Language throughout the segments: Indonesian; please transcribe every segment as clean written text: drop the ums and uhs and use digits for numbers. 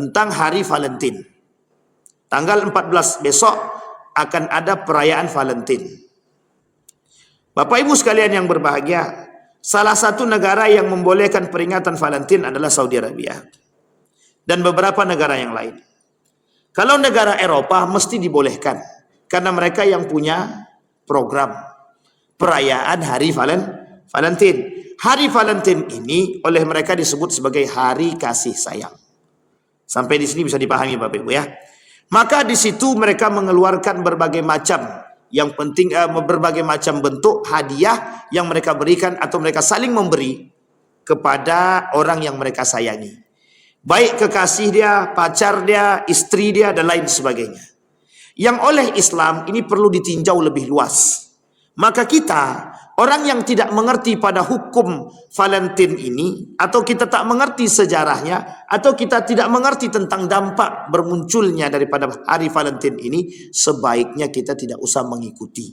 tentang hari Valentine. Tanggal 14 besok akan ada perayaan Valentine. Bapak Ibu sekalian yang berbahagia, salah satu negara yang membolehkan peringatan Valentine adalah Saudi Arabia dan beberapa negara yang lain. Kalau negara Eropa mesti dibolehkan karena mereka yang punya program perayaan hari Valentine. Hari Valentine ini oleh mereka disebut sebagai hari kasih sayang. Sampai di sini bisa dipahami Bapak Ibu ya. Maka di situ mereka mengeluarkan berbagai macam, yang penting berbagai macam bentuk hadiah yang mereka berikan atau mereka saling memberi kepada orang yang mereka sayangi. Baik kekasih dia, pacar dia, istri dia dan lain sebagainya. Yang oleh Islam ini perlu ditinjau lebih luas. Maka kita, orang yang tidak mengerti pada hukum Valentine ini, atau kita tak mengerti sejarahnya, atau kita tidak mengerti tentang dampak bermunculnya daripada hari Valentine ini, sebaiknya kita tidak usah mengikuti.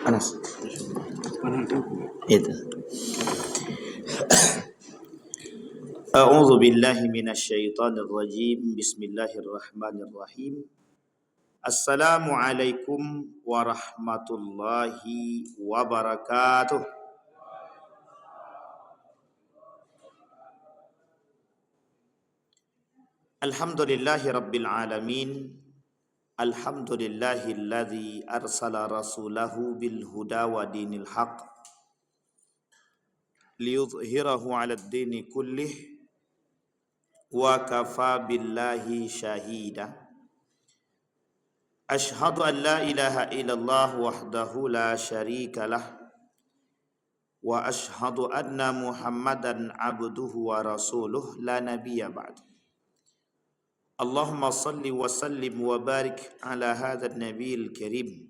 Panas. Itu. A'udzu billahi minasyaitonir rajim. Bismillahirrahmanirrahim. Assalamualaikum warahmatullahi wabarakatuh. Alhamdulillahi rabbil alamin. Alhamdulillahilladzi arsala rasulahu bil huda wa dinil haq liyudhhirahu 'alad dini kullih wa kafa billahi syahida. Ashhadu an la ilaha illallah wahdahu la syarika lah wa ashhadu anna Muhammadan abduhu wa rasuluh la nabiyya ba'd. Allahumma salli wa sallim wa barik ala hadzal nabiyil karim.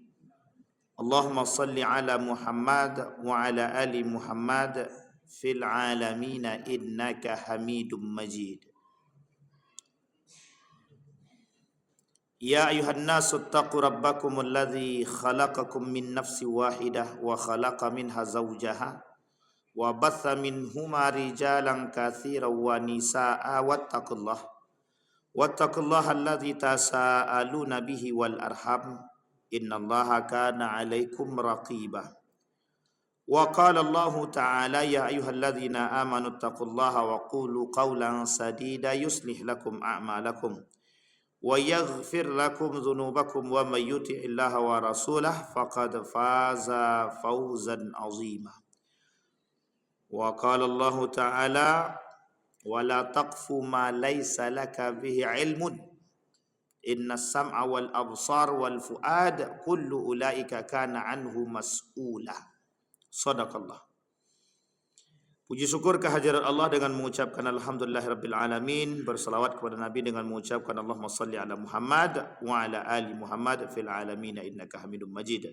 Allahumma salli ala Muhammad wa ala ali Muhammad fil alamin innaka Hamidum Majid. Ya ayuhan nasu taqu rabbakumul ladzi khalaqakum min nafsin wahidah wa khalaqa minha zawjaha wa batha minhuma rijalan katsiran wa nisaa wattaqullaha alladzi tasaaluna bihi wal arham innallaha kana 'alaikum raqiba. Wa qala Allahu ta'ala ya ayyuhalladzina amanu taqullaha wa qulu qawlan sadida yuslih lakum a'malakum wa yaghfir lakum dhunubakum wa may yuti'illaha wa rasulahu faqad faza fawzan 'azima. Wa qala Allahu ta'ala wa la taqfu ma laysa laka bihi 'ilmun inna sam'a wal absar wal fuad kullu ulaika kana anhu mas'ula. Sadaqallah. Puji syukur kehadirat Allah dengan mengucapkan alhamdulillahirabbil alamin, berselawat kepada Nabi dengan mengucapkan Allahumma salli ala Muhammad wa ala ali Muhammad fil alamin innaka Hamidum Majid.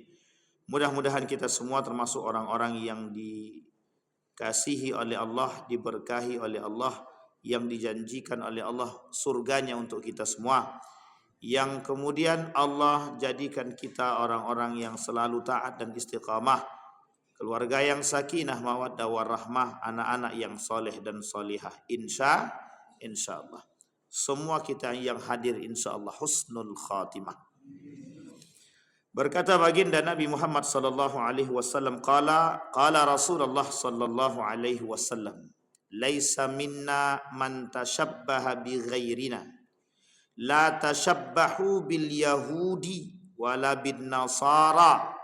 Mudah-mudahan kita semua termasuk orang-orang yang dikasihi oleh Allah, diberkahi oleh Allah, yang dijanjikan oleh Allah surganya untuk kita semua, yang kemudian Allah jadikan kita orang-orang yang selalu taat dan istiqamah, keluarga yang sakinah mawaddah warahmah, anak-anak yang soleh dan solihah, insyaallah. Semua kita yang hadir insyaallah husnul khatimah. Berkata baginda Nabi Muhammad sallallahu alaihi wasallam, qala Rasulullah sallallahu alaihi wasallam, laisa minna man tashabbaha bi ghairina, la tashabbahu bil yahudi wala bin nasara,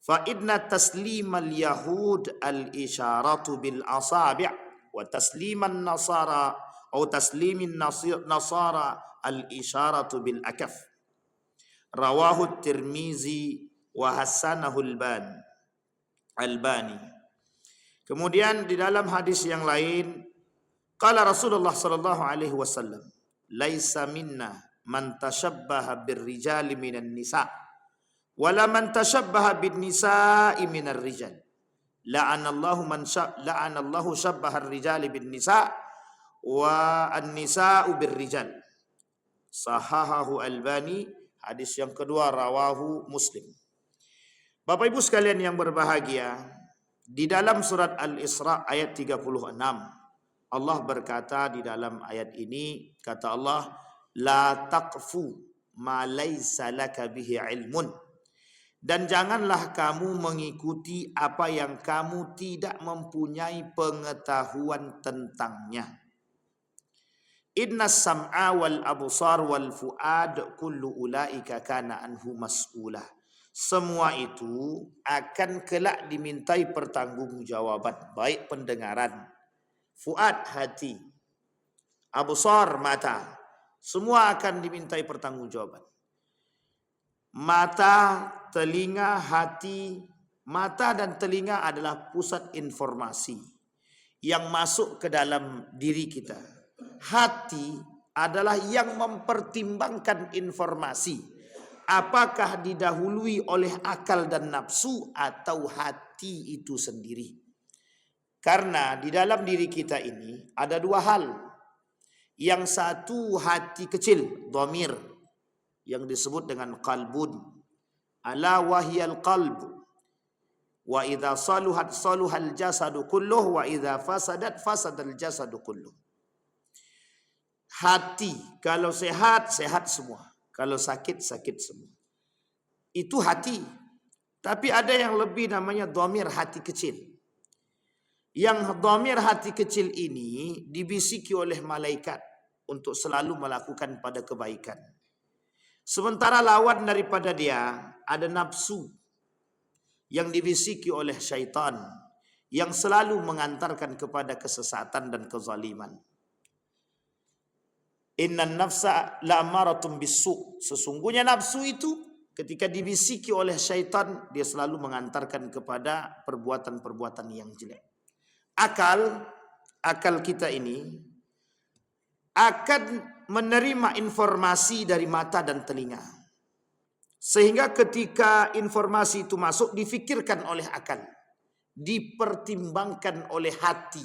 fa inna taslimal yahud al isharatu bil asabi' wa tasliman nasara atau taslimin nasara al isharatu bil akaf. Rawahu Tirmizi wa hasanahu Albani. Kemudian di dalam hadis yang lain, qala Rasulullah sallallahu alaihi wasallam, laisa minna man tashabbaha birrijali minan nisa wala man tashabbaha bin nisa'i minar rijal. La'anallahu shabbaha ar-rijali bin nisa' wa an-nisa'u birrijal. Sahahahu Albani. Hadis yang kedua rawahu Muslim. Bapak Ibu sekalian yang berbahagia, di dalam surat Al-Isra ayat 36, Allah berkata di dalam ayat ini, kata Allah, la taqfu ma laysa laka bihi ilmun. Dan janganlah kamu mengikuti apa yang kamu tidak mempunyai pengetahuan tentangnya. Inna sam'a wal absar wal fuad kullu ulaika kana anhu mas'ulah. Semua itu akan kelak dimintai pertanggungjawaban, baik pendengaran, fuad hati, absar mata, semua akan dimintai pertanggungjawaban. Mata, telinga, hati. Mata dan telinga adalah pusat informasi yang masuk ke dalam diri kita. Hati adalah yang mempertimbangkan informasi. Apakah didahului oleh akal dan nafsu atau hati itu sendiri. Karena di dalam diri kita ini ada dua hal. Yang satu hati kecil, dhamir, yang disebut dengan qalbun. Ala wahyal qalb. Wa idza saluhat saluhal jasadu kulluh wa idza fasadat fasadal jasadu kulluh. Hati kalau sehat, sehat semua. Kalau sakit, sakit semua. Itu hati. Tapi ada yang lebih namanya dhamir, hati kecil. Yang dhamir hati kecil ini dibisiki oleh malaikat untuk selalu melakukan pada kebaikan. Sementara lawan daripada dia ada nafsu yang dibisiki oleh syaitan yang selalu mengantarkan kepada kesesatan dan kezaliman. Innan nafsa la'amaratun bisu'. Sesungguhnya nafsu itu ketika dibisiki oleh syaitan dia selalu mengantarkan kepada perbuatan-perbuatan yang jelek. Akal kita ini akan menerima informasi dari mata dan telinga. Sehingga ketika informasi itu masuk difikirkan oleh akal, dipertimbangkan oleh hati.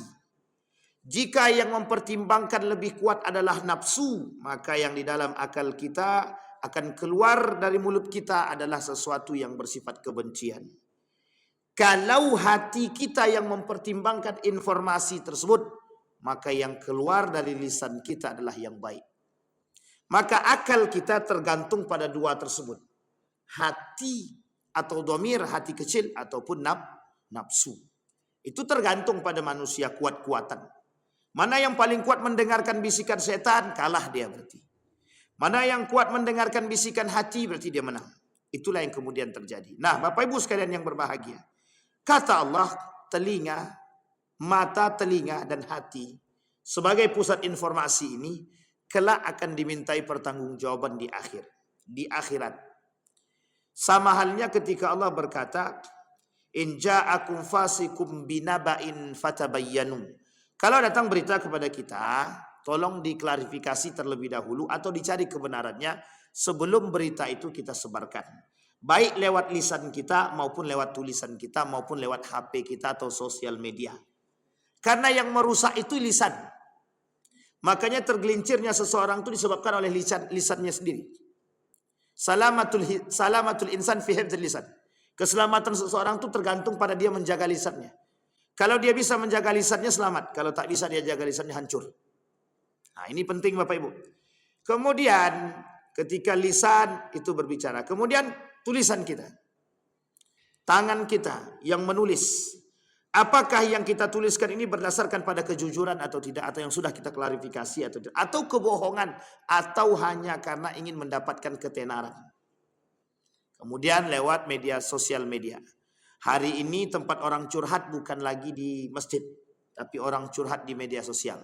Jika yang mempertimbangkan lebih kuat adalah nafsu, maka yang di dalam akal kita akan keluar dari mulut kita adalah sesuatu yang bersifat kebencian. Kalau hati kita yang mempertimbangkan informasi tersebut, maka yang keluar dari lisan kita adalah yang baik. Maka akal kita tergantung pada dua tersebut. Hati atau dhamir, hati kecil ataupun nafsu. Itu tergantung pada manusia kuat-kuatan. Mana yang paling kuat mendengarkan bisikan setan, kalah dia berarti. Mana yang kuat mendengarkan bisikan hati, berarti dia menang. Itulah yang kemudian terjadi. Nah, Bapak Ibu sekalian yang berbahagia. Kata Allah, telinga, mata, telinga, dan hati sebagai pusat informasi ini kelak akan dimintai pertanggungjawaban di akhirat. Sama halnya ketika Allah berkata, in ja'akum fasikum binaba'in fatabayyanu. Kalau datang berita kepada kita, tolong diklarifikasi terlebih dahulu atau dicari kebenarannya sebelum berita itu kita sebarkan. Baik lewat lisan kita maupun lewat tulisan kita maupun lewat HP kita atau sosial media. Karena yang merusak itu lisan. Makanya tergelincirnya seseorang itu disebabkan oleh lisannya sendiri. Salamatul insan fi hifdzil lisan. Keselamatan seseorang itu tergantung pada dia menjaga lisannya. Kalau dia bisa menjaga lisannya selamat. Kalau tak bisa dia jaga lisannya hancur. Nah, ini penting Bapak Ibu. Kemudian ketika lisan itu berbicara. Kemudian tulisan kita. Tangan kita yang menulis. Apakah yang kita tuliskan ini berdasarkan pada kejujuran atau tidak. Atau yang sudah kita klarifikasi atau tidak. Atau kebohongan. Atau hanya karena ingin mendapatkan ketenaran. Kemudian lewat sosial media. Hari ini tempat orang curhat bukan lagi di masjid, tapi orang curhat di media sosial.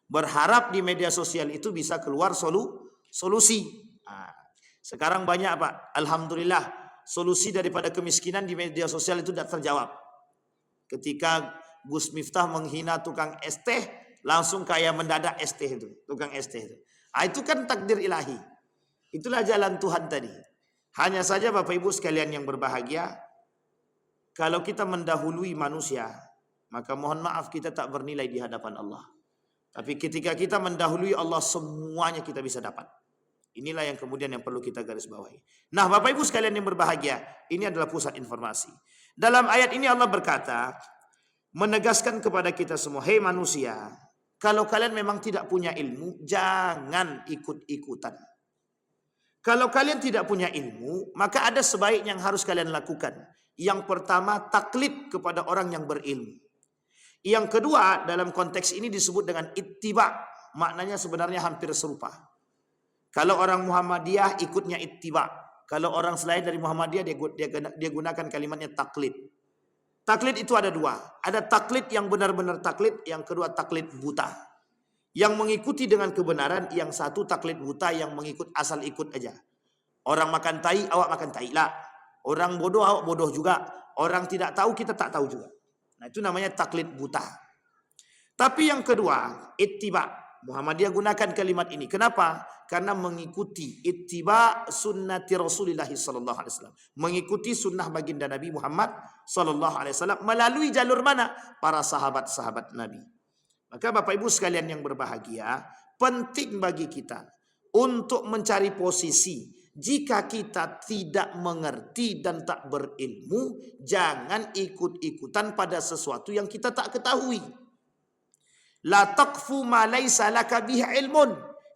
Berharap di media sosial itu bisa keluar solusi. Nah, sekarang banyak Pak, alhamdulillah solusi daripada kemiskinan di media sosial itu tidak terjawab. Ketika Gus Miftah menghina tukang es teh, langsung kayak mendadak es teh itu, tukang es teh itu. Nah, itu kan takdir ilahi. Itulah jalan Tuhan tadi. Hanya saja Bapak Ibu sekalian yang berbahagia, kalau kita mendahului manusia, maka mohon maaf kita tak bernilai di hadapan Allah. Tapi ketika kita mendahului Allah, semuanya kita bisa dapat. Inilah yang kemudian yang perlu kita garis bawahi. Nah, Bapak Ibu sekalian yang berbahagia, ini adalah pusat informasi. Dalam ayat ini Allah berkata, menegaskan kepada kita semua, hei manusia, kalau kalian memang tidak punya ilmu, jangan ikut-ikutan. Kalau kalian tidak punya ilmu, maka ada sebaiknya yang harus kalian lakukan. Yang pertama, taklid kepada orang yang berilmu. Yang kedua, dalam konteks ini disebut dengan ittiba. Maknanya sebenarnya hampir serupa. Kalau orang Muhammadiyah ikutnya ittiba. Kalau orang selain dari Muhammadiyah dia gunakan kalimatnya taklid. Taklid itu ada dua. Ada taklid yang benar-benar taklid, yang kedua taklid buta. Yang mengikuti dengan kebenaran, yang satu taklid buta yang mengikut asal ikut aja. Orang makan tai, awak makan tai lah. Orang bodoh, awak bodoh juga. Orang tidak tahu, kita tak tahu juga. Nah, itu namanya taklid buta. Tapi yang kedua, ittiba. Muhammadiyah gunakan kalimat ini. Kenapa? Karena mengikuti ittiba sunnati Rasulullah sallallahu alaihi wasallam. Mengikuti sunnah baginda Nabi Muhammad sallallahu alaihi wasallam melalui jalur mana? Para sahabat-sahabat Nabi. Maka Bapak Ibu sekalian yang berbahagia, penting bagi kita untuk mencari posisi. Jika kita tidak mengerti dan tak berilmu, jangan ikut-ikutan pada sesuatu yang kita tak ketahui. La taqfu ma laysa laka bihi ilmun.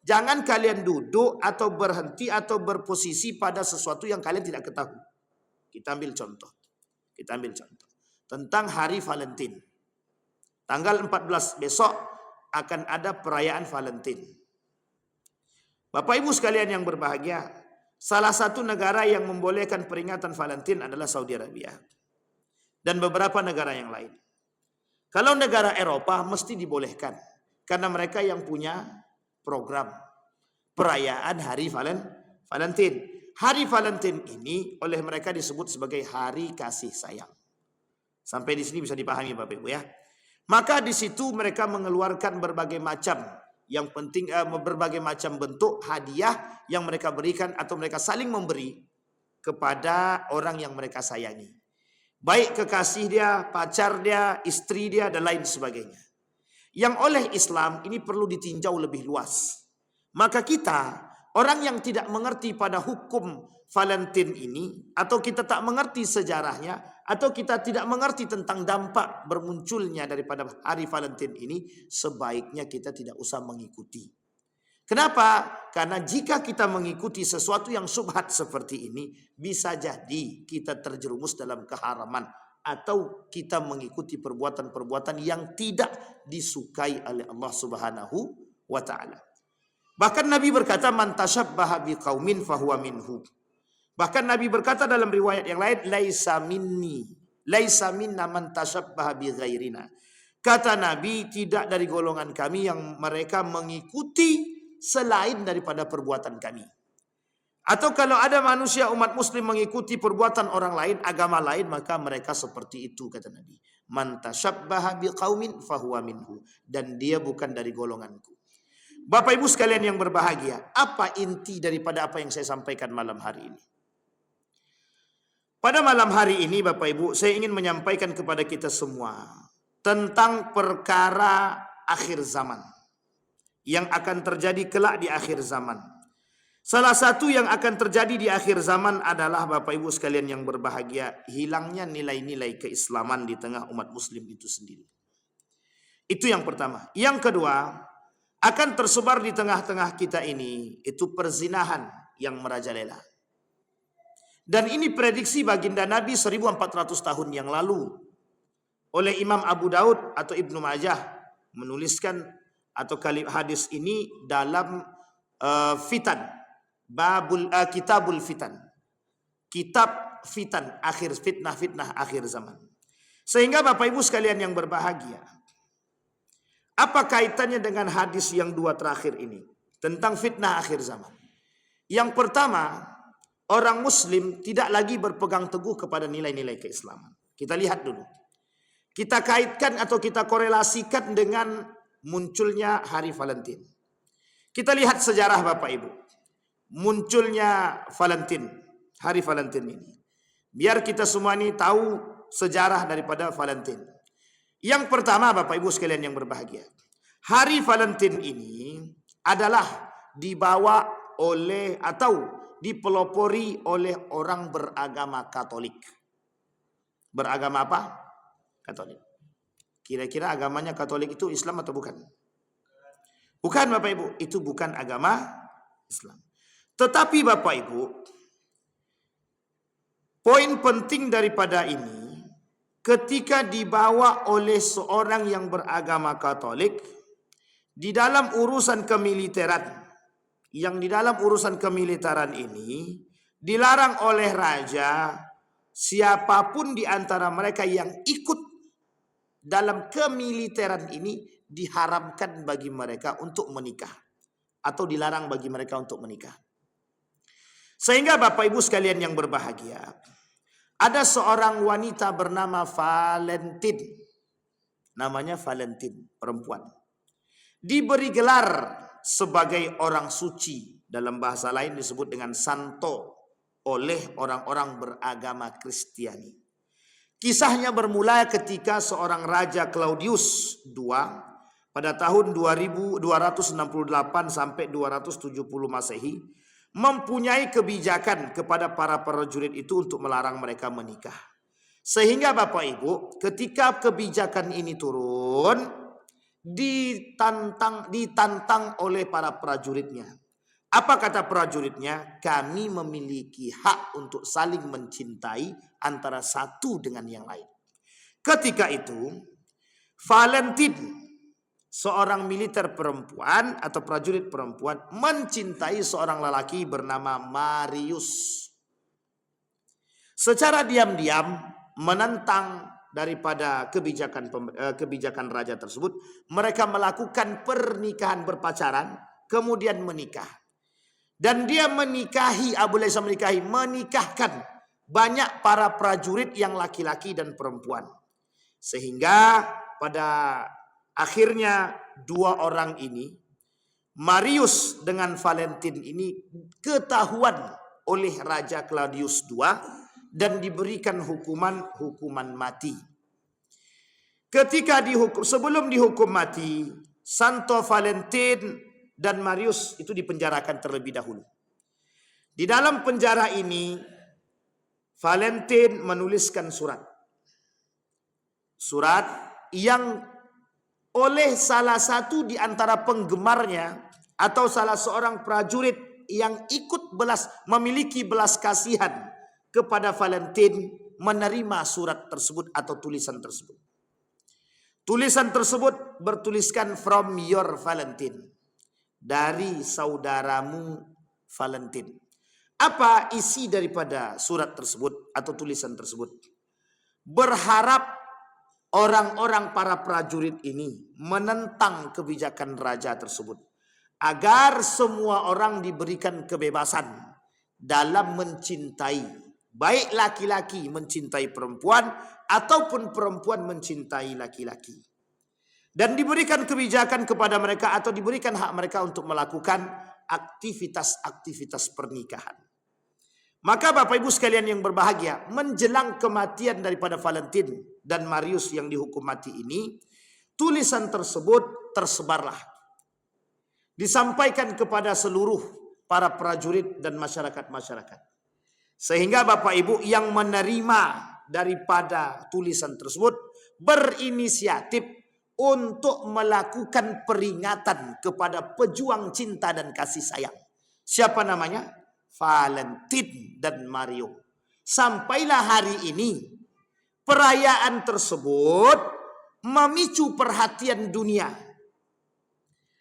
Jangan kalian duduk atau berhenti atau berposisi pada sesuatu yang kalian tidak ketahui. Kita ambil contoh. Tentang hari Valentine. Tanggal 14 besok akan ada perayaan Valentine. Bapak Ibu sekalian yang berbahagia, salah satu negara yang membolehkan peringatan Valentine adalah Saudi Arabia. Dan beberapa negara yang lain. Kalau negara Eropa mesti dibolehkan. Karena mereka yang punya program perayaan hari Valentine. Hari Valentine ini oleh mereka disebut sebagai hari kasih sayang. Sampai di sini bisa dipahami Bapak Ibu ya. Maka di situ mereka mengeluarkan berbagai macam berbagai macam bentuk hadiah yang mereka berikan atau mereka saling memberi kepada orang yang mereka sayangi. Baik kekasih dia, pacar dia, istri dia, dan lain sebagainya. Yang oleh Islam ini perlu ditinjau lebih luas. Maka kita, orang yang tidak mengerti pada hukum Valentine ini, atau kita tak mengerti sejarahnya, atau kita tidak mengerti tentang dampak bermunculnya daripada hari Valentine ini, sebaiknya kita tidak usah mengikuti. Kenapa? Karena jika kita mengikuti sesuatu yang syubhat seperti ini, bisa jadi kita terjerumus dalam keharaman atau kita mengikuti perbuatan-perbuatan yang tidak disukai oleh Allah Subhanahu wa taala. Bahkan Nabi berkata, "Man tashabbaha biqaumin fahuwa minhu." Bahkan Nabi berkata dalam riwayat yang lain, "Laisa minni, laisa minna man tashabbaha bi ghairina." Kata Nabi, tidak dari golongan kami yang mereka mengikuti selain daripada perbuatan kami. Atau kalau ada manusia umat muslim mengikuti perbuatan orang lain, agama lain, maka mereka seperti itu kata Nabi. Man tashabbaha biqaumin fahuwa minhu. Dan dia bukan dari golonganku. Bapak Ibu sekalian yang berbahagia, apa inti daripada apa yang saya sampaikan malam hari ini? Pada malam hari ini Bapak Ibu, saya ingin menyampaikan kepada kita semua tentang perkara akhir zaman yang akan terjadi kelak di akhir zaman. Salah satu yang akan terjadi di akhir zaman adalah Bapak Ibu sekalian yang berbahagia, hilangnya nilai-nilai keislaman di tengah umat muslim itu sendiri. Itu yang pertama. Yang kedua, akan tersebar di tengah-tengah kita ini itu perzinahan yang merajalela. Dan ini prediksi baginda Nabi 1400 tahun yang lalu oleh Imam Abu Daud atau Ibnu Majah menuliskan atau hadis ini dalam fitan, kitabul fitan, kitab fitan, akhir fitnah akhir zaman. Sehingga Bapak Ibu sekalian yang berbahagia, apa kaitannya dengan hadis yang dua terakhir ini tentang fitnah akhir zaman? Yang pertama, orang muslim tidak lagi berpegang teguh kepada nilai-nilai keislaman. Kita lihat dulu. Kita kaitkan atau kita korelasikan dengan munculnya hari Valentine. Kita lihat sejarah Bapak Ibu. Munculnya hari Valentine ini. Biar kita semua ini tahu sejarah daripada Valentine. Yang pertama Bapak Ibu sekalian yang berbahagia. Hari Valentine ini adalah dibawa oleh atau dipelopori oleh orang beragama Katolik. Beragama apa? Katolik. Kira-kira agamanya Katolik itu Islam atau bukan? Bukan Bapak Ibu, itu bukan agama Islam. Tetapi Bapak Ibu, poin penting daripada ini, ketika dibawa oleh seorang yang beragama Katolik di dalam urusan kemiliteran, yang di dalam urusan kemiliteran ini dilarang oleh raja siapapun di antara mereka yang ikut dalam kemiliteran ini diharamkan bagi mereka untuk menikah atau dilarang bagi mereka untuk menikah. Sehingga Bapak Ibu sekalian yang berbahagia, ada seorang wanita bernama Valentine. Namanya Valentine, perempuan. Diberi gelar sebagai orang suci, dalam bahasa lain disebut dengan santo oleh orang-orang beragama Kristiani. Kisahnya bermula ketika seorang raja Claudius II pada tahun 2268 sampai 270 Masehi mempunyai kebijakan kepada para prajurit itu untuk melarang mereka menikah. Sehingga Bapak Ibu, ketika kebijakan ini turun, ditantang oleh para prajuritnya. Apa kata prajuritnya? Kami memiliki hak untuk saling mencintai antara satu dengan yang lain. Ketika itu, Valentine, seorang militer perempuan atau prajurit perempuan, mencintai seorang lelaki bernama Marius. Secara diam-diam menentang daripada kebijakan raja tersebut, mereka melakukan pernikahan berpacaran, kemudian menikah. Dan dia menikahkan banyak para prajurit yang laki-laki dan perempuan. Sehingga pada akhirnya dua orang ini, Marius dengan Valentine ini, ketahuan oleh Raja Claudius II dan diberikan hukuman mati. Ketika sebelum dihukum mati, Santo Valentine dan Marius itu dipenjarakan terlebih dahulu. Di dalam penjara ini, Valentine menuliskan surat yang oleh salah satu di antara penggemarnya atau salah seorang prajurit yang ikut memiliki belas kasihan kepada Valentine menerima surat tersebut atau tulisan tersebut. Tulisan tersebut bertuliskan from your Valentine, dari saudaramu Valentine. Apa isi daripada surat tersebut atau tulisan tersebut? Berharap orang-orang para prajurit ini menentang kebijakan raja tersebut agar semua orang diberikan kebebasan dalam mencintai, baik laki-laki mencintai perempuan ataupun perempuan mencintai laki-laki. Dan diberikan kebijakan kepada mereka atau diberikan hak mereka untuk melakukan aktivitas-aktivitas pernikahan. Maka Bapak Ibu sekalian yang berbahagia, menjelang kematian daripada Valentine dan Marius yang dihukum mati ini, tulisan tersebut tersebarlah. Disampaikan kepada seluruh para prajurit dan masyarakat-masyarakat. Sehingga Bapak Ibu yang menerima daripada tulisan tersebut berinisiatif untuk melakukan peringatan kepada pejuang cinta dan kasih sayang. Siapa namanya? Valentine dan Mario. Sampailah hari ini perayaan tersebut memicu perhatian dunia.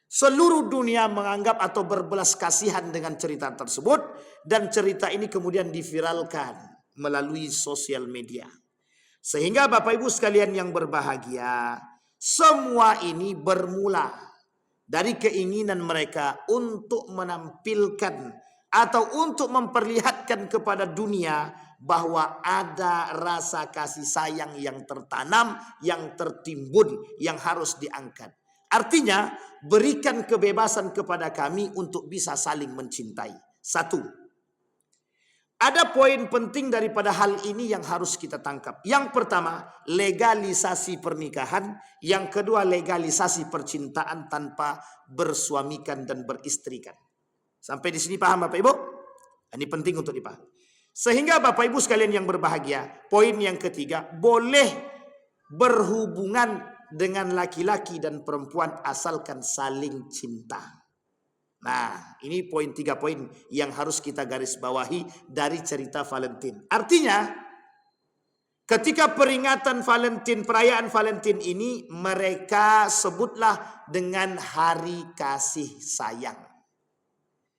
Seluruh dunia menganggap atau berbelas kasihan dengan cerita tersebut, dan cerita ini kemudian diviralkan melalui sosial media. Sehingga Bapak Ibu sekalian yang berbahagia, semua ini bermula dari keinginan mereka untuk menampilkan atau untuk memperlihatkan kepada dunia bahwa ada rasa kasih sayang yang tertanam, yang tertimbun, yang harus diangkat. Artinya, berikan kebebasan kepada kami untuk bisa saling mencintai. Satu, ada poin penting daripada hal ini yang harus kita tangkap. Yang pertama, legalisasi pernikahan. Yang kedua, legalisasi percintaan tanpa bersuamikan dan beristrikan. Sampai di sini paham Bapak Ibu? Ini penting untuk dipahami. Sehingga Bapak Ibu sekalian yang berbahagia, poin yang ketiga, boleh berhubungan dengan laki-laki dan perempuan asalkan saling cinta. Nah, ini poin 3 poin yang harus kita garis bawahi dari cerita Valentine. Artinya, ketika peringatan Valentine, perayaan Valentine ini, mereka sebutlah dengan hari kasih sayang.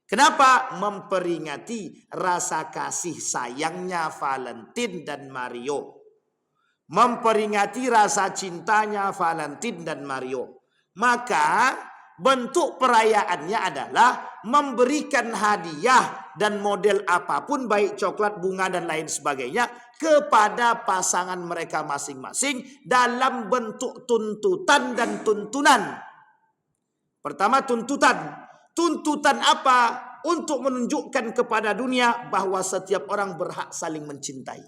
Kenapa? Memperingati rasa kasih sayangnya Valentine dan Mario. Memperingati rasa cintanya Valentine dan Mario. Maka bentuk perayaannya adalah memberikan hadiah dan model apapun, baik coklat, bunga dan lain sebagainya, kepada pasangan mereka masing-masing dalam bentuk tuntutan dan tuntunan. Pertama, tuntutan. Tuntutan apa? Untuk menunjukkan kepada dunia bahwa setiap orang berhak saling mencintai.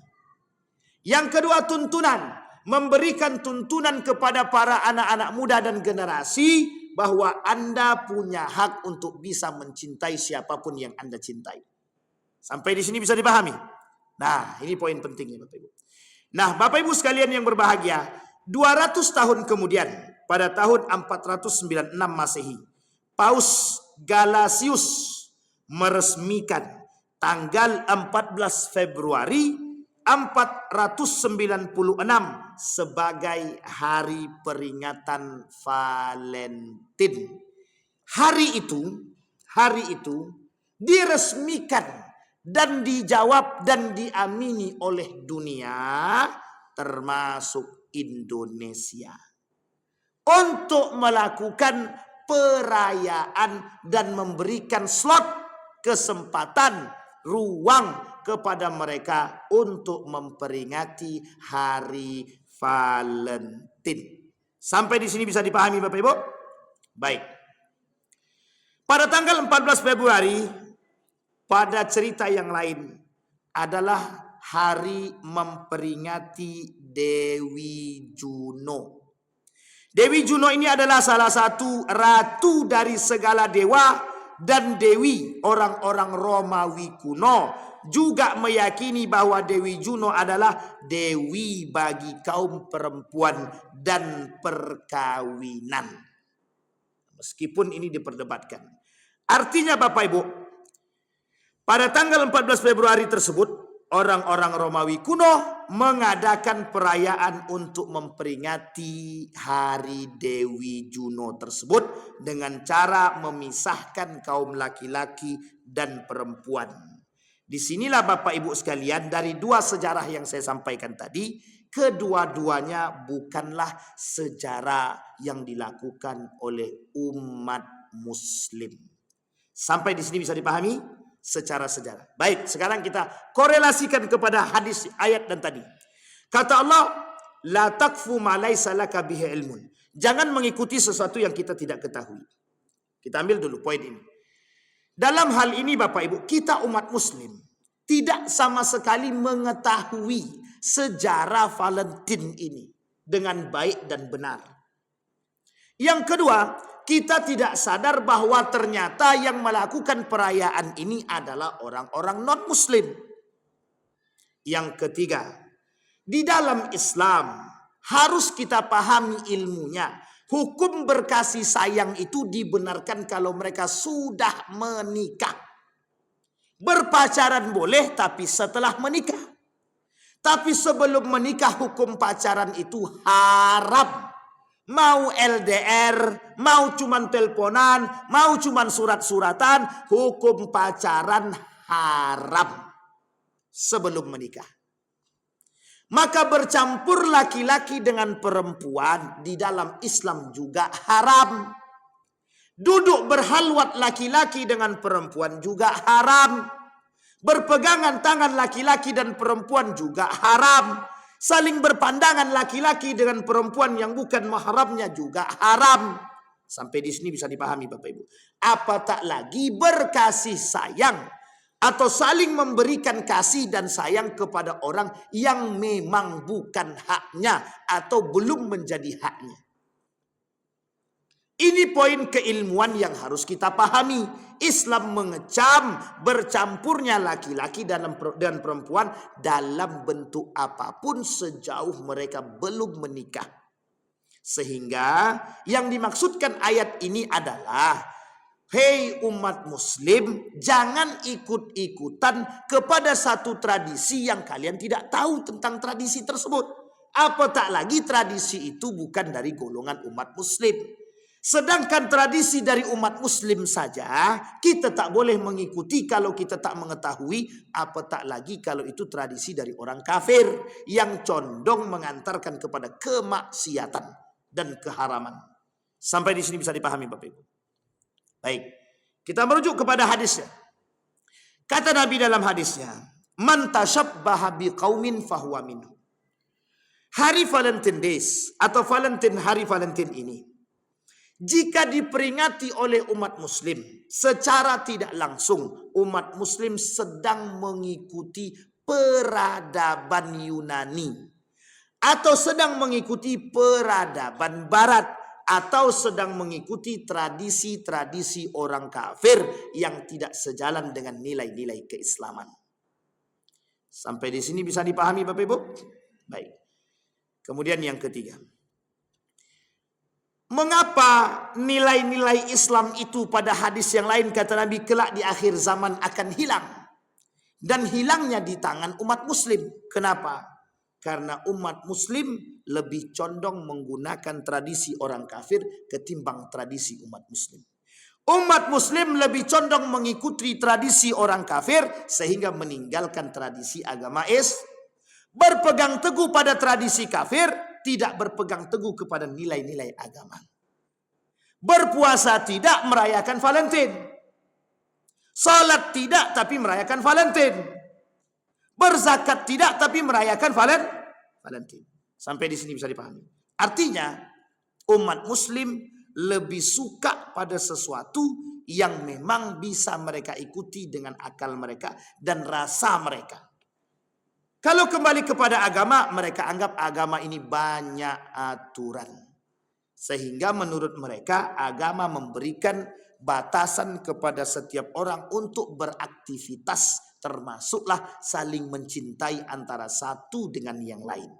Yang kedua, tuntunan. Memberikan tuntunan kepada para anak-anak muda dan generasi bahwa Anda punya hak untuk bisa mencintai siapapun yang Anda cintai. Sampai di sini bisa dipahami? Nah, ini poin pentingnya Bapak Ibu. Nah, Bapak Ibu sekalian yang berbahagia, 200 tahun kemudian, pada tahun 496 Masehi, Paus Galasius meresmikan tanggal 14 Februari 496 sebagai hari peringatan Valentine. Hari itu diresmikan dan dijawab dan diamini oleh dunia termasuk Indonesia untuk melakukan perayaan dan memberikan slot kesempatan ruang kepada mereka untuk memperingati hari Valentine. Sampai di sini bisa dipahami Bapak Ibu? Baik. Pada tanggal 14 Februari, pada cerita yang lain adalah hari memperingati Dewi Juno. Dewi Juno ini adalah salah satu ratu dari segala dewa dan dewi. Orang-orang Romawi kuno juga meyakini bahwa Dewi Juno adalah dewi bagi kaum perempuan dan perkawinan. Meskipun ini diperdebatkan. Artinya Bapak Ibu, pada tanggal 14 Februari tersebut, orang-orang Romawi kuno mengadakan perayaan untuk memperingati hari Dewi Juno tersebut dengan cara memisahkan kaum laki-laki dan perempuan. Disinilah Bapak Ibu sekalian, dari dua sejarah yang saya sampaikan tadi, kedua-duanya bukanlah sejarah yang dilakukan oleh umat Muslim. Sampai di sini bisa dipahami? Secara sejarah. Baik, sekarang kita korelasikan kepada hadis, ayat dan tadi. Kata Allah, la taqfu ma laysa laka bihi ilmun. Jangan mengikuti sesuatu yang kita tidak ketahui. Kita ambil dulu poin ini. Dalam hal ini Bapak Ibu, kita umat Muslim tidak sama sekali mengetahui sejarah Valentine ini dengan baik dan benar. Yang kedua, kita tidak sadar bahwa ternyata yang melakukan perayaan ini adalah orang-orang non-Muslim. Yang ketiga, di dalam Islam harus kita pahami ilmunya. Hukum berkasih sayang itu dibenarkan kalau mereka sudah menikah. Berpacaran boleh tapi setelah menikah. Tapi sebelum menikah hukum pacaran itu haram. Mau LDR, mau cuman teleponan, mau cuman surat-suratan, hukum pacaran haram sebelum menikah. Maka bercampur laki-laki dengan perempuan di dalam Islam juga haram. Duduk berhalwat laki-laki dengan perempuan juga haram. Berpegangan tangan laki-laki dan perempuan juga haram. Saling berpandangan laki-laki dengan perempuan yang bukan mahramnya juga haram. Sampai di sini bisa dipahami Bapak Ibu. Apa tak lagi berkasih sayang atau saling memberikan kasih dan sayang kepada orang yang memang bukan haknya atau belum menjadi haknya. Ini poin keilmuan yang harus kita pahami. Islam mengecam bercampurnya laki-laki dan perempuan dalam bentuk apapun sejauh mereka belum menikah. Sehingga yang dimaksudkan ayat ini adalah, hei umat muslim, jangan ikut-ikutan kepada satu tradisi yang kalian tidak tahu tentang tradisi tersebut. Apatah lagi tradisi itu bukan dari golongan umat muslim. Sedangkan tradisi dari umat muslim saja kita tak boleh mengikuti kalau kita tak mengetahui, apatah lagi kalau itu tradisi dari orang kafir yang condong mengantarkan kepada kemaksiatan dan keharaman. Sampai di sini bisa dipahami Bapak Ibu. Baik, kita merujuk kepada hadisnya. Kata Nabi dalam hadisnya, man tashabbaha biqaumin fahuwa minhum. Hari Valentine Days atau hari Valentine ini, jika diperingati oleh umat muslim, secara tidak langsung umat muslim sedang mengikuti peradaban Yunani, atau sedang mengikuti peradaban Barat, atau sedang mengikuti tradisi-tradisi orang kafir yang tidak sejalan dengan nilai-nilai keislaman. Sampai di sini bisa dipahami Bapak Ibu? Baik. Kemudian yang ketiga, mengapa nilai-nilai Islam itu pada hadis yang lain kata Nabi kelak di akhir zaman akan hilang? Dan hilangnya di tangan umat muslim. Kenapa? Karena umat muslim lebih condong menggunakan tradisi orang kafir ketimbang tradisi umat muslim. Umat muslim lebih condong mengikuti tradisi orang kafir sehingga meninggalkan tradisi agama berpegang teguh pada tradisi kafir, tidak berpegang teguh kepada nilai-nilai agama. Berpuasa tidak, merayakan Valentine. Salat tidak, tapi merayakan Valentine. Berzakat tidak, tapi merayakan Valentine. Sampai di sini bisa dipahami. Artinya, umat muslim lebih suka pada sesuatu yang memang bisa mereka ikuti dengan akal mereka dan rasa mereka. Kalau kembali kepada agama, mereka anggap agama ini banyak aturan. Sehingga menurut mereka agama memberikan batasan kepada setiap orang untuk beraktivitas, termasuklah saling mencintai antara satu dengan yang lain.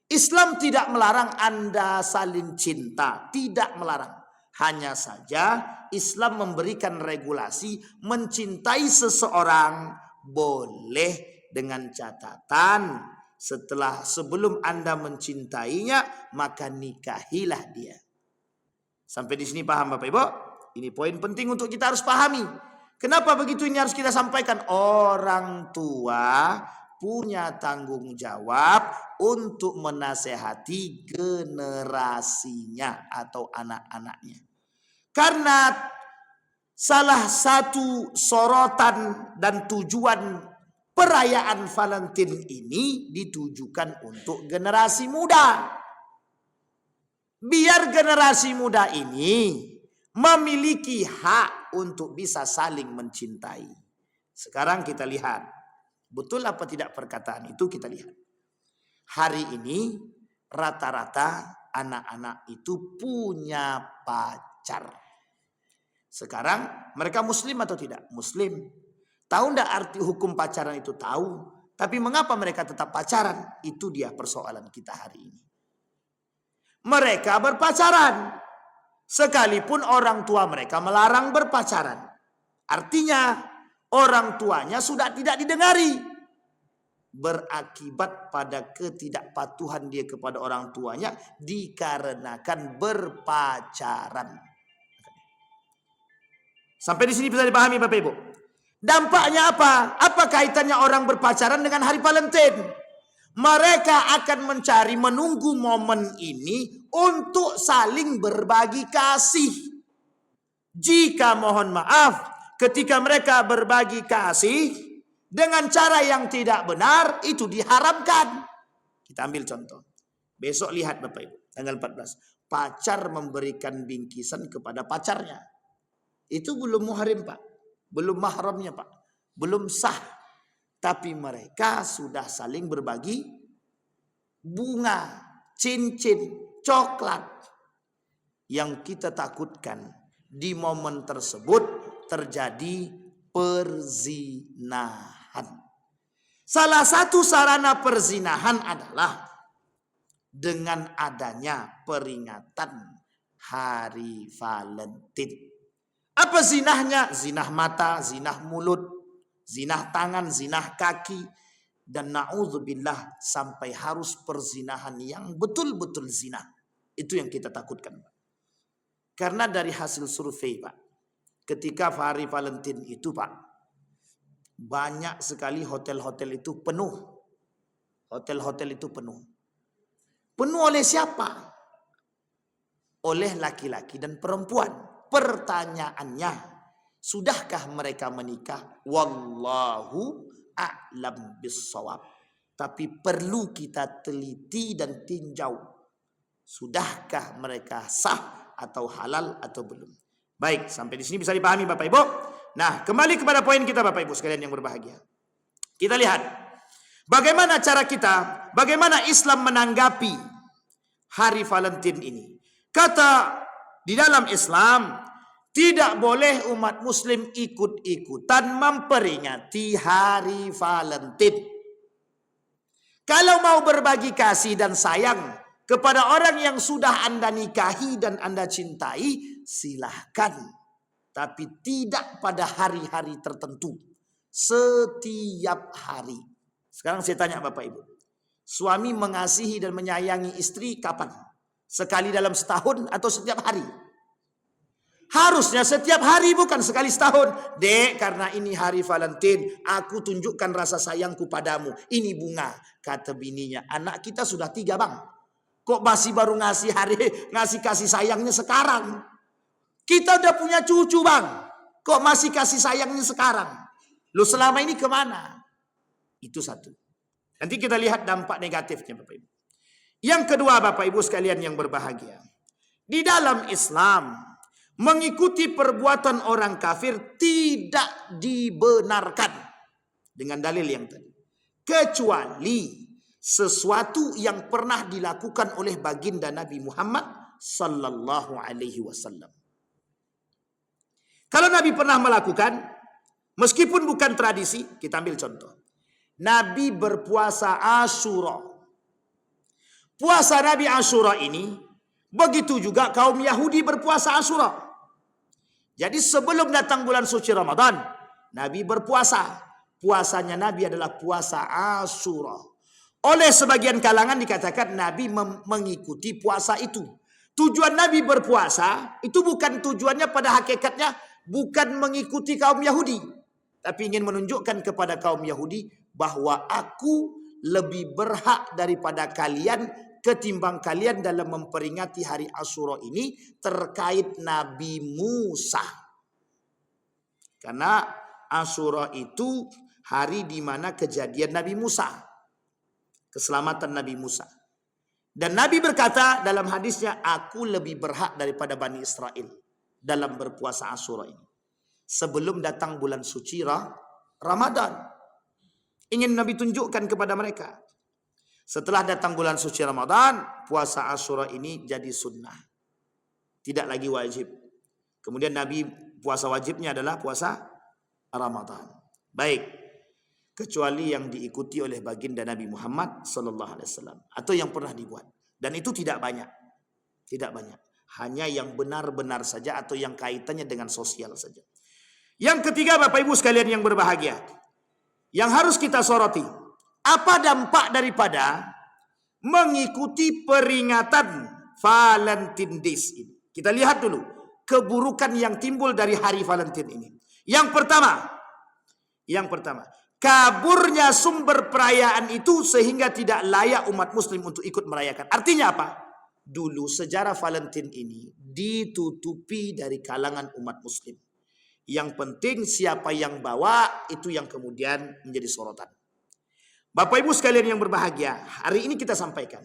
Islam tidak melarang Anda saling cinta, tidak melarang. Hanya saja Islam memberikan regulasi mencintai seseorang boleh dengan catatan sebelum Anda mencintainya maka nikahilah dia. Sampai di sini paham Bapak Ibu? Ini poin penting untuk kita harus pahami. Kenapa begitu ini harus kita sampaikan? Orang tua punya tanggung jawab untuk menasehati generasinya atau anak-anaknya. Karena salah satu sorotan dan tujuan perayaan Valentine ini ditujukan untuk generasi muda. Biar generasi muda ini memiliki hak untuk bisa saling mencintai. Sekarang kita lihat, betul apa tidak perkataan itu kita lihat. Hari ini rata-rata anak-anak itu punya pacar. Sekarang mereka muslim atau tidak? Muslim. Tahu enggak arti hukum pacaran itu? Tahu. Tapi mengapa mereka tetap pacaran? Itu dia persoalan kita hari ini. Mereka berpacaran. Sekalipun orang tua mereka melarang berpacaran. Artinya orang tuanya sudah tidak didengari. Berakibat pada ketidakpatuhan dia kepada orang tuanya dikarenakan berpacaran. Sampai di sini bisa dipahami Bapak Ibu? Dampaknya apa? Apa kaitannya orang berpacaran dengan hari Valentine? Mereka akan menunggu momen ini untuk saling berbagi kasih. Jika mohon maaf, ketika mereka berbagi kasih dengan cara yang tidak benar, itu diharamkan. Kita ambil contoh. Besok lihat Bapak Ibu, tanggal 14. Pacar memberikan bingkisan kepada pacarnya. Itu belum muhrim Pak. Belum mahramnya Pak. Belum sah. Tapi mereka sudah saling berbagi bunga, cincin, coklat. Yang kita takutkan di momen tersebut terjadi perzinahan. Salah satu sarana perzinahan adalah dengan adanya peringatan Hari Valentine. Apa zinahnya? Zinah mata, zinah mulut, zinah tangan, zinah kaki, dan na'udzubillah sampai harus perzinahan yang betul-betul zinah. Itu yang kita takutkan, Pak. Karena dari hasil survei, Pak, ketika Hari Valentine itu, Pak, banyak sekali hotel-hotel itu penuh. Hotel-hotel itu penuh. Penuh oleh siapa? Oleh laki-laki dan perempuan. Pertanyaannya, sudahkah mereka menikah? Wallahu a'lam bissawab. Tapi perlu kita teliti dan tinjau. Sudahkah mereka sah atau halal atau belum? Baik, sampai di sini bisa dipahami Bapak Ibu. Nah, kembali kepada poin kita Bapak Ibu sekalian yang berbahagia. Kita lihat bagaimana cara kita, bagaimana Islam menanggapi Hari Valentine ini. Kata di dalam Islam, tidak boleh umat muslim ikut-ikutan memperingati Hari Valentine. Kalau mau berbagi kasih dan sayang kepada orang yang sudah Anda nikahi dan Anda cintai, silahkan. Tapi tidak pada hari-hari tertentu. Setiap hari. Sekarang saya tanya Bapak Ibu. Suami mengasihi dan menyayangi istri kapan? Sekali dalam setahun atau setiap hari? Harusnya setiap hari, bukan sekali setahun. Dek, karena ini Hari Valentine, aku tunjukkan rasa sayangku padamu. Ini bunga. Kata bininya, anak kita sudah 3 bang. Kok masih baru ngasih kasih sayangnya sekarang? Kita udah punya cucu bang. Kok masih kasih sayangnya sekarang? Lu selama ini kemana? Itu satu. Nanti kita lihat dampak negatifnya Bapak Ibu. Yang kedua Bapak Ibu sekalian yang berbahagia. Di dalam Islam, mengikuti perbuatan orang kafir tidak dibenarkan. Dengan dalil yang tadi. Kecuali sesuatu yang pernah dilakukan oleh baginda Nabi Muhammad sallallahu alaihi wasallam. Kalau Nabi pernah melakukan, meskipun bukan tradisi, kita ambil contoh. Nabi berpuasa Asyura. Puasa Nabi Asyura ini, begitu juga kaum Yahudi berpuasa Asyura. Jadi sebelum datang bulan suci Ramadan, Nabi berpuasa. Puasanya Nabi adalah puasa Asyura. Oleh sebagian kalangan dikatakan Nabi mengikuti puasa itu. Tujuan Nabi berpuasa itu bukan tujuannya pada hakikatnya bukan mengikuti kaum Yahudi. Tapi ingin menunjukkan kepada kaum Yahudi bahwa aku lebih berhak daripada kalian ketimbang kalian dalam memperingati hari Asyura ini terkait Nabi Musa. Karena Asyura itu hari di mana kejadian Nabi Musa. Keselamatan Nabi Musa. Dan Nabi berkata dalam hadisnya, aku lebih berhak daripada Bani Israel dalam berpuasa Asyura ini. Sebelum datang bulan suci Ramadan. Ingin Nabi tunjukkan kepada mereka. Setelah datang bulan suci Ramadan, puasa Asyura ini jadi sunnah. Tidak lagi wajib. Kemudian Nabi puasa wajibnya adalah puasa Ramadan. Baik. Kecuali yang diikuti oleh baginda Nabi Muhammad sallallahu alaihi wasallam atau yang pernah dibuat. Dan itu tidak banyak. Tidak banyak. Hanya yang benar-benar saja atau yang kaitannya dengan sosial saja. Yang ketiga Bapak Ibu sekalian yang berbahagia. Yang harus kita soroti. Apa dampak daripada mengikuti peringatan Valentine Days ini? Kita lihat dulu keburukan yang timbul dari hari Valentine ini. Yang pertama, kaburnya sumber perayaan itu sehingga tidak layak umat muslim untuk ikut merayakan. Artinya apa? Dulu sejarah Valentine ini ditutupi dari kalangan umat muslim. Yang penting siapa yang bawa itu yang kemudian menjadi sorotan. Bapak Ibu sekalian yang berbahagia, hari ini kita sampaikan.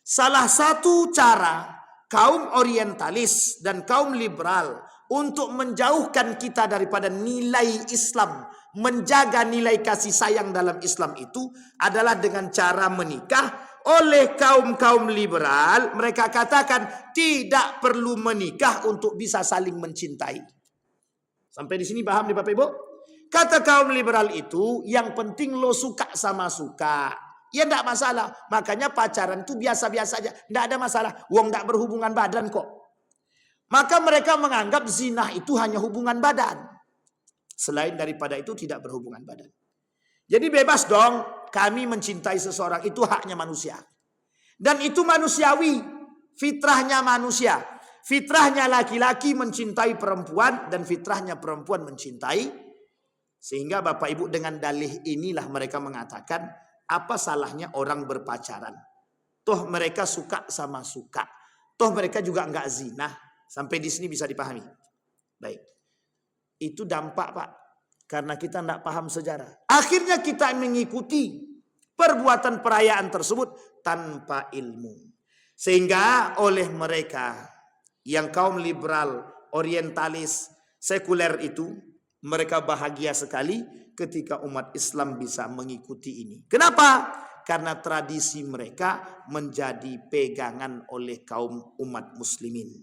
Salah satu cara kaum orientalis dan kaum liberal untuk menjauhkan kita daripada nilai Islam, menjaga nilai kasih sayang dalam Islam itu adalah dengan cara menikah oleh kaum-kaum liberal, mereka katakan tidak perlu menikah untuk bisa saling mencintai. Sampai di sini paham nih Bapak Ibu? Kata kaum liberal itu, yang penting lo suka sama suka. Ya enggak masalah. Makanya pacaran itu biasa-biasa aja. Enggak ada masalah. Wong enggak berhubungan badan kok. Maka mereka menganggap zina itu hanya hubungan badan. Selain daripada itu tidak berhubungan badan. Jadi bebas dong kami mencintai seseorang. Itu haknya manusia. Dan itu manusiawi. Fitrahnya manusia. Fitrahnya laki-laki mencintai perempuan. Dan fitrahnya perempuan mencintai. Sehingga Bapak Ibu dengan dalih inilah mereka mengatakan. Apa salahnya orang berpacaran? Toh mereka suka sama suka. Toh mereka juga enggak zina. Sampai di sini bisa dipahami. Baik. Itu dampak Pak. Karena kita enggak paham sejarah. Akhirnya kita mengikuti perbuatan perayaan tersebut tanpa ilmu. Sehingga oleh mereka yang kaum liberal, orientalis, sekuler itu, mereka bahagia sekali ketika umat Islam bisa mengikuti ini. Kenapa? Karena tradisi mereka menjadi pegangan oleh kaum umat muslimin.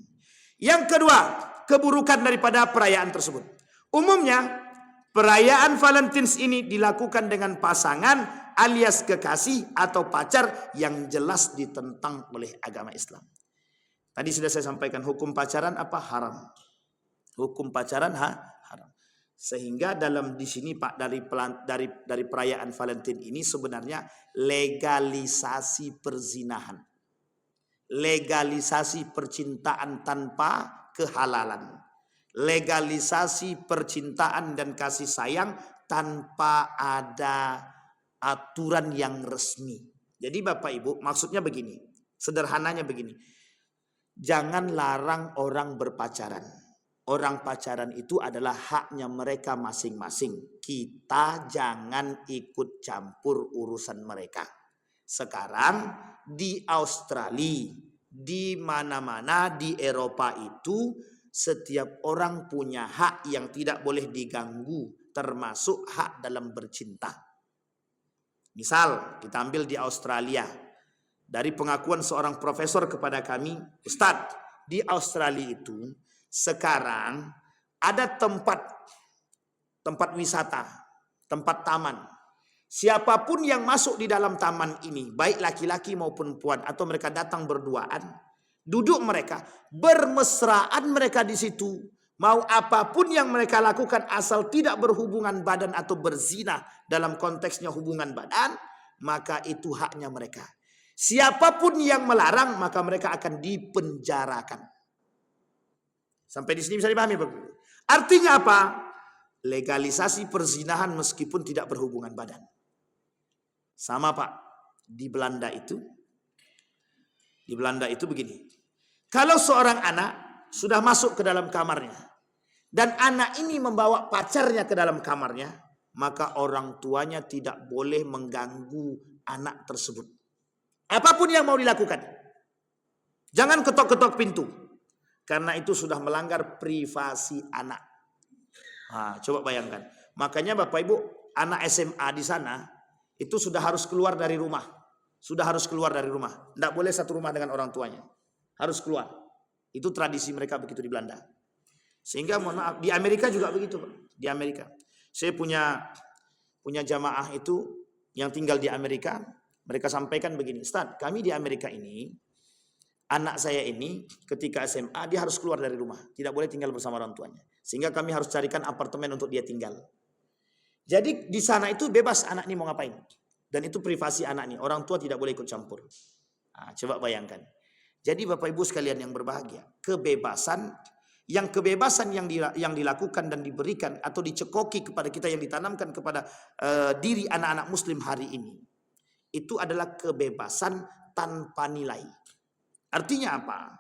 Yang kedua, keburukan daripada perayaan tersebut. Umumnya, perayaan Valentines ini dilakukan dengan pasangan alias kekasih atau pacar yang jelas ditentang oleh agama Islam. Tadi sudah saya sampaikan hukum pacaran apa? Haram. Hukum pacaran haram. Sehingga dalam di sini Pak dari perayaan Valentine ini sebenarnya legalisasi perzinahan. Legalisasi percintaan tanpa kehalalan. Legalisasi percintaan dan kasih sayang tanpa ada aturan yang resmi. Jadi Bapak Ibu maksudnya begini. Sederhananya begini. Jangan larang orang berpacaran. Orang pacaran itu adalah haknya mereka masing-masing. Kita jangan ikut campur urusan mereka. Sekarang di Australia, di mana-mana di Eropa itu setiap orang punya hak yang tidak boleh diganggu, termasuk hak dalam bercinta. Misal kita ambil di Australia. Dari pengakuan seorang profesor kepada kami, Ustadz, di Australia itu sekarang ada tempat wisata, tempat taman. Siapapun yang masuk di dalam taman ini, baik laki-laki maupun perempuan atau mereka datang berduaan, duduk mereka, bermesraan mereka di situ. Mau apapun yang mereka lakukan asal tidak berhubungan badan atau berzina dalam konteksnya hubungan badan, maka itu haknya mereka. Siapapun yang melarang, maka mereka akan dipenjarakan. Sampai di sini bisa dipahami Bapak. Artinya apa? Legalisasi perzinahan meskipun tidak berhubungan badan. Sama Pak, di Belanda itu begini. Kalau seorang anak sudah masuk ke dalam kamarnya dan anak ini membawa pacarnya ke dalam kamarnya, maka orang tuanya tidak boleh mengganggu anak tersebut. Apapun yang mau dilakukan. Jangan ketok-ketok pintu. Karena itu sudah melanggar privasi anak. Nah, coba bayangkan. Makanya Bapak Ibu, anak SMA di sana itu sudah harus keluar dari rumah. Sudah harus keluar dari rumah. Tidak boleh satu rumah dengan orang tuanya. Harus keluar. Itu tradisi mereka begitu di Belanda. Sehingga mohon maaf, di Amerika juga begitu. Di Amerika. Saya punya jamaah itu yang tinggal di Amerika. Mereka sampaikan begini, Ustaz, kami di Amerika ini, anak saya ini ketika SMA dia harus keluar dari rumah. Tidak boleh tinggal bersama orang tuanya. Sehingga kami harus carikan apartemen untuk dia tinggal. Jadi di sana itu bebas anak ini mau ngapain. Dan itu privasi anak ini. Orang tua tidak boleh ikut campur. Nah, coba bayangkan. Jadi Bapak Ibu sekalian yang berbahagia. Kebebasan yang dilakukan dan diberikan atau dicekoki kepada kita yang ditanamkan kepada diri anak-anak muslim hari ini. Itu adalah kebebasan tanpa nilai. Artinya apa?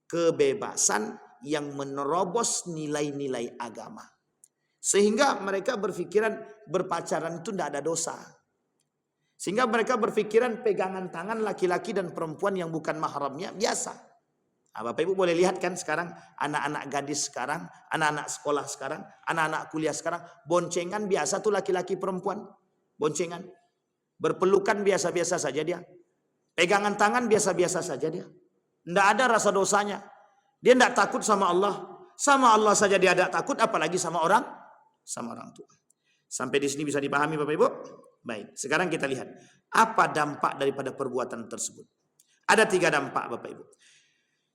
Kebebasan yang menerobos nilai-nilai agama. Sehingga mereka berpikiran berpacaran itu tidak ada dosa. Sehingga mereka berpikiran pegangan tangan laki-laki dan perempuan yang bukan mahramnya biasa. Nah, Bapak Ibu boleh lihat kan sekarang anak-anak gadis sekarang, anak-anak sekolah sekarang, anak-anak kuliah sekarang, boncengan biasa tuh laki-laki perempuan. Boncengan. Berpelukan biasa-biasa saja dia. Pegangan tangan biasa-biasa saja dia. Tidak ada rasa dosanya. Dia tidak takut sama Allah. Sama Allah saja dia tidak takut, apalagi sama orang tua. Sampai di sini bisa dipahami Bapak Ibu? Baik, sekarang kita lihat apa dampak daripada perbuatan tersebut. Ada 3 dampak Bapak Ibu.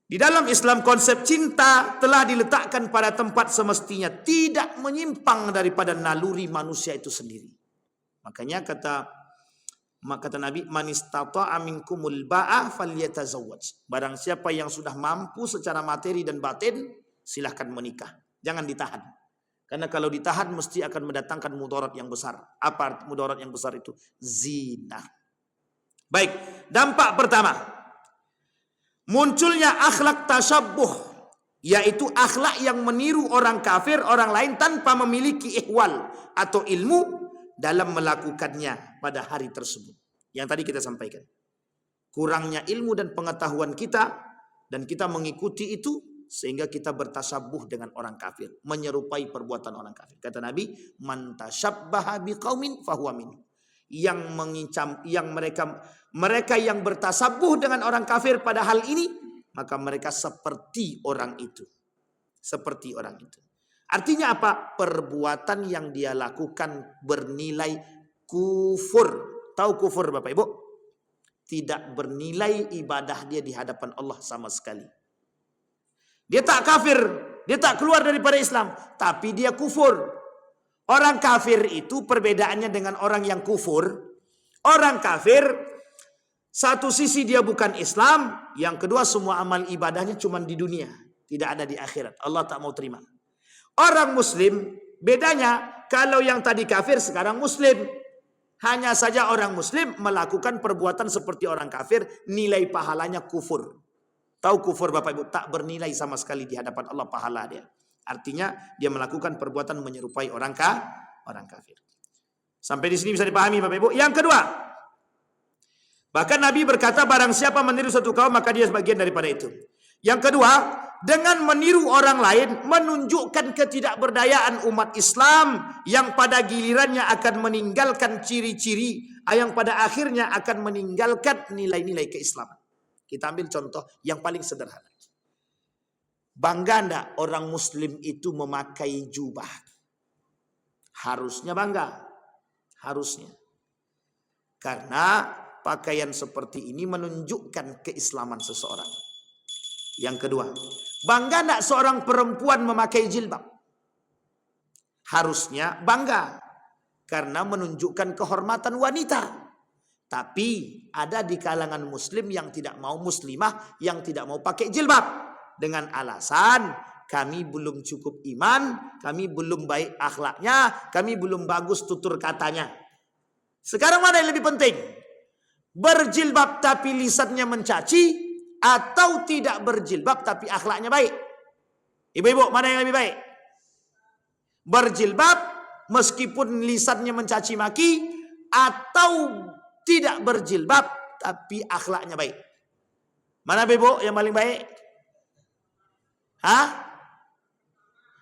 Di dalam Islam konsep cinta telah diletakkan pada tempat semestinya, tidak menyimpang daripada naluri manusia itu sendiri. Makanya kata Nabi, man istata'a minkumul ba'a falyatazawwaj. Barang siapa yang sudah mampu secara materi dan batin, silahkan menikah. Jangan ditahan. Karena kalau ditahan mesti akan mendatangkan mudarat yang besar. Apa mudarat yang besar itu? Zina. Baik, dampak pertama. Munculnya akhlak tasyabbuh, yaitu akhlak yang meniru orang kafir, orang lain tanpa memiliki ihwal atau ilmu dalam melakukannya pada hari tersebut. Yang tadi kita sampaikan. Kurangnya ilmu dan pengetahuan kita, dan kita mengikuti itu, sehingga kita bertasabuh dengan orang kafir, menyerupai perbuatan orang kafir. Kata Nabi, man tasyabbaha biqaumin fahuwa minhum. Mereka yang bertasabuh dengan orang kafir pada hal ini, maka mereka seperti orang itu. Seperti orang itu. Artinya apa? Perbuatan yang dia lakukan bernilai kufur. Tahu kufur Bapak Ibu? Tidak bernilai ibadah dia di hadapan Allah sama sekali. Dia tak kafir, dia tak keluar daripada Islam, tapi dia kufur. Orang kafir itu perbedaannya dengan orang yang kufur. Orang kafir, satu sisi dia bukan Islam, yang kedua semua amal ibadahnya cuma di dunia, tidak ada di akhirat. Allah tak mau terima. Orang muslim, bedanya kalau yang tadi kafir sekarang muslim. Hanya saja orang muslim melakukan perbuatan seperti orang kafir, nilai pahalanya kufur. Tahu kufur Bapak Ibu? Tak bernilai sama sekali di hadapan Allah pahala dia. Artinya dia melakukan perbuatan menyerupai orang kafir. Sampai di sini bisa dipahami Bapak Ibu. Yang kedua, bahkan Nabi berkata barang siapa meniru satu kaum maka dia sebagian daripada itu. Yang kedua, dengan meniru orang lain menunjukkan ketidakberdayaan umat Islam yang pada gilirannya akan meninggalkan ciri-ciri, yang pada akhirnya akan meninggalkan nilai-nilai keislaman. Kita ambil contoh yang paling sederhana. Bangga enggak orang muslim itu memakai jubah? Harusnya bangga. Harusnya. Karena pakaian seperti ini menunjukkan keislaman seseorang. Yang kedua, bangga enggak seorang perempuan memakai jilbab? Harusnya bangga. Karena menunjukkan kehormatan wanita. Tapi ada di kalangan muslim yang tidak mau muslimah, yang tidak mau pakai jilbab. Dengan alasan kami belum cukup iman, kami belum baik akhlaknya, kami belum bagus tutur katanya. Sekarang mana yang lebih penting? Berjilbab tapi lisannya mencaci, atau tidak berjilbab tapi akhlaknya baik? Ibu-ibu, mana yang lebih baik? Berjilbab meskipun lisannya mencaci maki, atau tidak berjilbab tapi akhlaknya baik? Mana Ibu yang paling baik?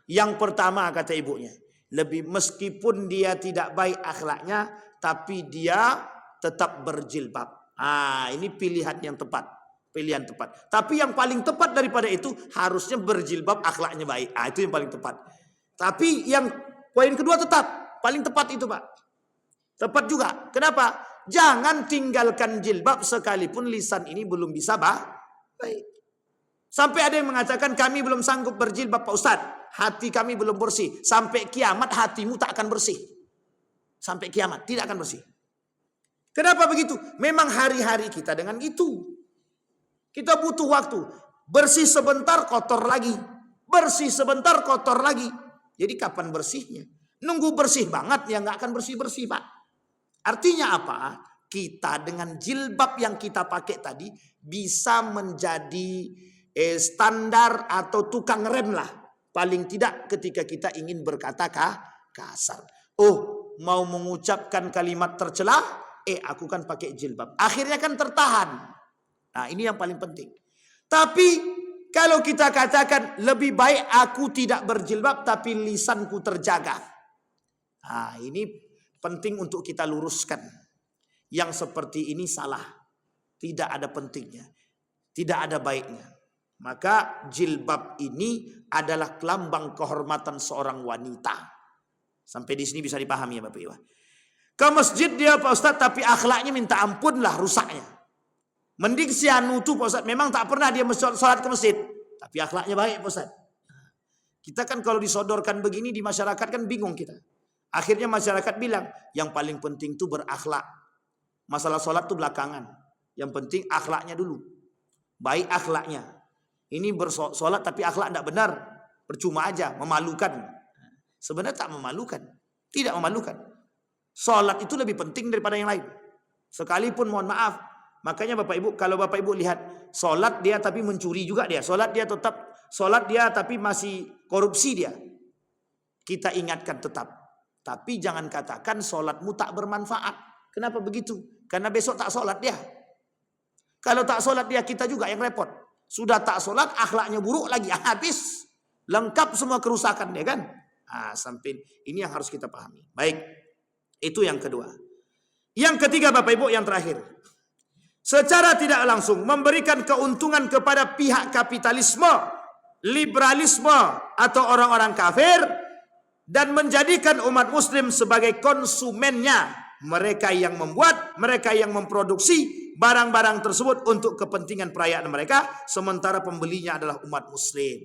Yang pertama kata ibunya. Lebih meskipun dia tidak baik akhlaknya, tapi dia tetap berjilbab. Ini pilihan yang tepat. Pilihan tepat. Tapi yang paling tepat daripada itu harusnya berjilbab akhlaknya baik. Itu yang paling tepat. Tapi yang poin kedua tetap paling tepat itu Pak. Tepat juga. Kenapa? Jangan tinggalkan jilbab sekalipun lisan ini belum bisa baik. Sampai ada yang mengatakan kami belum sanggup berjilbab Pak Ustadz. Hati kami belum bersih. Sampai kiamat hatimu tak akan bersih. Sampai kiamat tidak akan bersih. Kenapa begitu? Memang hari-hari kita dengan itu. Kita butuh waktu. Bersih sebentar kotor lagi. Bersih sebentar kotor lagi. Jadi kapan bersihnya? Nunggu bersih banget ya nggak akan bersih-bersih Pak. Artinya apa? Kita dengan jilbab yang kita pakai tadi bisa menjadi standar atau tukang rem lah. Paling tidak ketika kita ingin berkata kasar. Oh, mau mengucapkan kalimat tercela? Aku kan pakai jilbab. Akhirnya kan tertahan. Nah, ini yang paling penting. Tapi kalau kita katakan lebih baik aku tidak berjilbab tapi lisanku terjaga. Nah, ini penting untuk kita luruskan. Yang seperti ini salah. tidak ada pentingnya, tidak ada baiknya. Maka jilbab ini adalah lambang kehormatan seorang wanita. Sampai di sini bisa dipahami ya Bapak Ibu. Ke masjid dia Pak Ustadz, tapi akhlaknya minta ampun lah rusaknya. Mending si anu tuh Pak Ustadz, memang tak pernah dia sholat ke masjid, tapi akhlaknya baik Pak Ustadz. Kita kan kalau disodorkan begini di masyarakat kan bingung kita. Akhirnya masyarakat bilang, yang paling penting tuh berakhlak. Masalah sholat tuh belakangan. Yang penting akhlaknya dulu. Baik akhlaknya. Ini bersolat tapi akhlak tidak benar. Percuma aja, memalukan. Sebenarnya tak memalukan. Tidak memalukan. Sholat itu lebih penting daripada yang lain. Sekalipun mohon maaf. Makanya Bapak Ibu, kalau Bapak Ibu lihat sholat dia tapi mencuri juga dia. Sholat dia tetap, sholat dia tapi masih korupsi dia. Kita ingatkan tetap. Tapi jangan katakan sholatmu tak bermanfaat. Kenapa begitu? Karena besok tak sholat dia. Kalau tak sholat dia, kita juga yang repot. Sudah tak sholat, akhlaknya buruk lagi. Habis. Lengkap semua kerusakan dia kan. Sampai ini yang harus kita pahami. Baik. Itu yang kedua. Yang ketiga Bapak Ibu, yang terakhir. Secara tidak langsung memberikan keuntungan kepada pihak kapitalisme, liberalisme atau orang-orang kafir, dan menjadikan umat muslim sebagai konsumennya. Mereka yang membuat, mereka yang memproduksi barang-barang tersebut untuk kepentingan perayaan mereka, sementara pembelinya adalah umat muslim.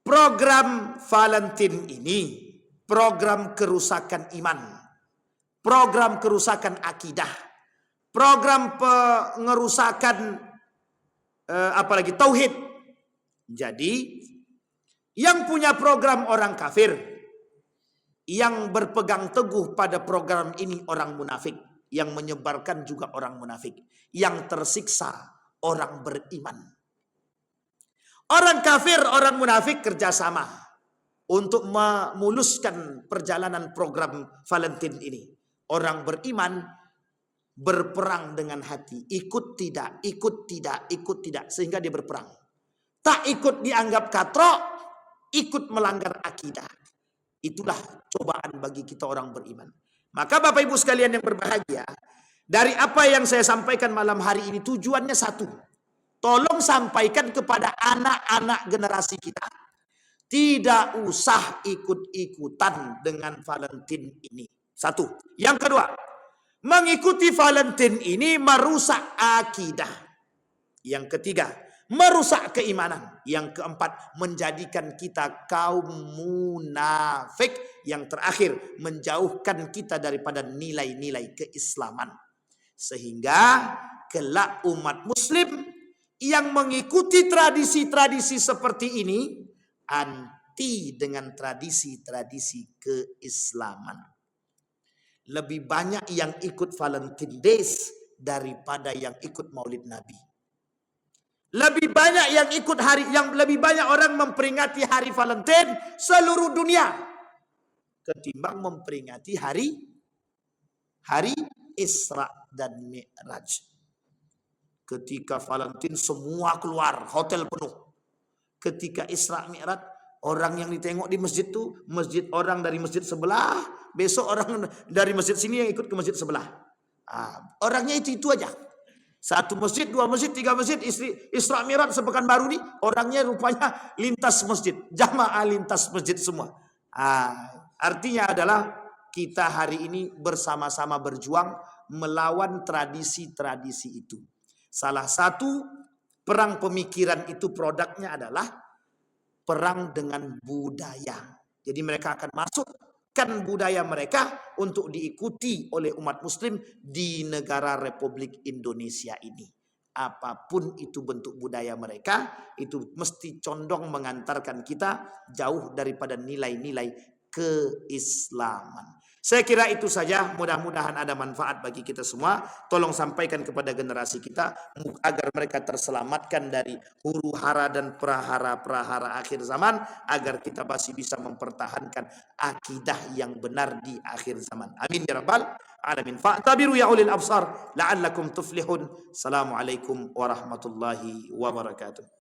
Program Valentine ini program kerusakan iman, program kerusakan akidah, program pengerusakan apalagi tauhid. Jadi yang punya program orang kafir, yang berpegang teguh pada program ini orang munafik, yang menyebarkan juga orang munafik, yang tersiksa orang beriman. Orang kafir, orang munafik kerjasama untuk memuluskan perjalanan program Valentine ini. Orang beriman berperang dengan hati, ikut tidak, ikut tidak, ikut tidak, sehingga dia berperang. Tak ikut dianggap katrok, ikut melanggar akidah. Itulah cobaan bagi kita orang beriman. Maka Bapak Ibu sekalian yang berbahagia, dari apa yang saya sampaikan malam hari ini tujuannya satu. Tolong sampaikan kepada anak-anak generasi kita. Tidak usah ikut-ikutan dengan Valentine ini. Satu. Yang kedua, mengikuti Valentine ini merusak akidah. Yang ketiga, merusak keimanan. Yang keempat, menjadikan kita kaum munafik. Yang terakhir, menjauhkan kita daripada nilai-nilai keislaman. Sehingga kelak umat muslim yang mengikuti tradisi-tradisi seperti ini anti dengan tradisi-tradisi keislaman. Lebih banyak yang ikut Valentine Days daripada yang ikut Maulid Nabi. Lebih banyak yang ikut lebih banyak orang memperingati hari Valentine seluruh dunia ketimbang memperingati hari Isra dan Mi'raj. Ketika Valentine semua keluar, hotel penuh. Ketika Isra Mi'raj, orang yang ditengok di masjid itu, orang dari masjid sebelah, besok orang dari masjid sini yang ikut ke masjid sebelah. Orangnya itu aja. Satu masjid, dua masjid, tiga masjid, Isra Mi'raj sepekan baru nih, orangnya rupanya lintas masjid, jamaah lintas masjid semua. Artinya adalah kita hari ini bersama-sama berjuang melawan tradisi-tradisi itu. Salah satu perang pemikiran itu produknya adalah perang dengan budaya. Jadi mereka akan masukkan budaya mereka untuk diikuti oleh umat muslim di negara Republik Indonesia ini. Apapun itu bentuk budaya mereka, itu mesti condong mengantarkan kita jauh daripada nilai-nilai keislaman. Saya kira itu saja, mudah-mudahan ada manfaat bagi kita semua. Tolong sampaikan kepada generasi kita agar mereka terselamatkan dari huru hara dan prahara-prahara akhir zaman, agar kita masih bisa mempertahankan akidah yang benar di akhir zaman. Amin ya rabbal alamin. Fa'tabiru ya ulil absar la'allakum tuflihun. Assalamualaikum warahmatullahi wabarakatuh.